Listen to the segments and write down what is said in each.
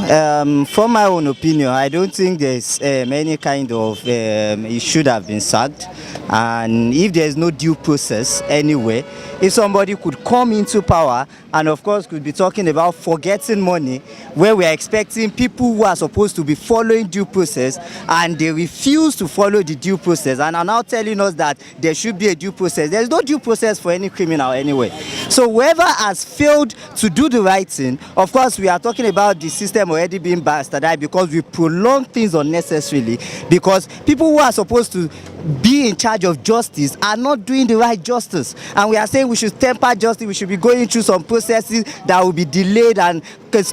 From my own opinion, I don't think there's any kind of it should have been sacked, and if there's no due process anyway, if somebody could come into power and of course could be talking about forgetting money, where we are expecting people who are supposed to be following due process and they refuse to follow the due process and are now telling us that there should be a due process. There's no due process for any criminal anyway. So whoever has failed to do the right thing, of course we are talking about the system already being bastardized because we prolong things unnecessarily, because people who are supposed to be in charge of justice are not doing the right justice, and we are saying we should temper justice, we should be going through some processes that will be delayed, and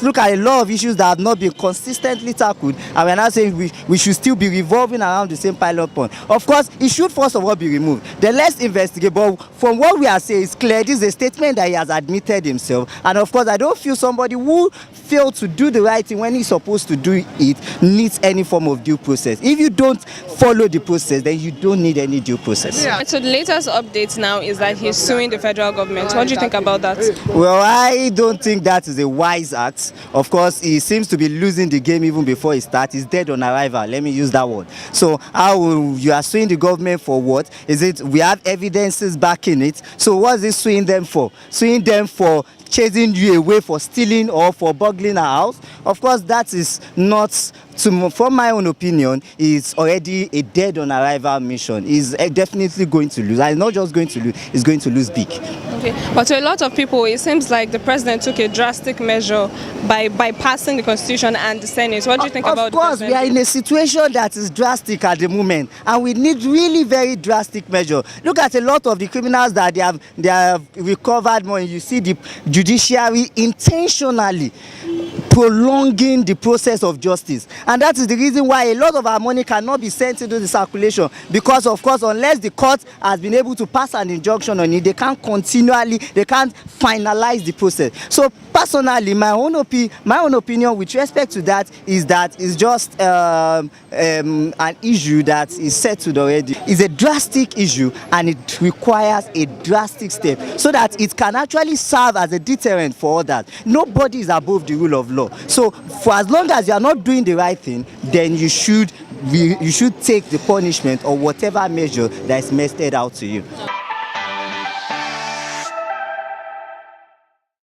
look at a lot of issues that have not been consistently tackled, and we are now saying we should still be revolving around the same pilot point. Of course it should first of all be removed, then let's investigate. But from what we are saying, it's clear this is a statement that he has admitted himself, and of course I don't feel somebody who failed to do the right thing when he's supposed to do it needs any form of due process. If you don't follow the process, then you don't need any due process. Yeah. So the latest update now is that he's suing the federal government. What do you think about that? Well, I don't think that is a wise act. Of course, he seems to be losing the game even before he starts. He's dead on arrival. Let me use that word. So you are suing the government for what? Is it we have evidences backing it? So what's he suing them for? Suing them for chasing you away, for stealing or for burgling a house? Of course that is not, from my own opinion, is already a dead on arrival mission. He's definitely going to lose, and not just going to lose, he's going to lose big. Okay, but to a lot of people it seems like the president took a drastic measure by bypassing the constitution and the Senate. What do you think about Of course, we are in a situation that is drastic at the moment, and we need really very drastic measure. Look at a lot of the criminals that they have recovered money. You see the judiciary intentionally prolonging the process of justice, and that is the reason why a lot of our money cannot be sent into the circulation, because of course unless the court has been able to pass an injunction on it, they can't finalize the process. So personally, my own opinion with respect to that is just an issue that is settled already. It's a drastic issue, and it requires a drastic step so that it can actually serve as a deterrent for others. Nobody is above the rule of law. So for as long as you are not doing the right thing, then you should take the punishment or whatever measure that is meted out to you.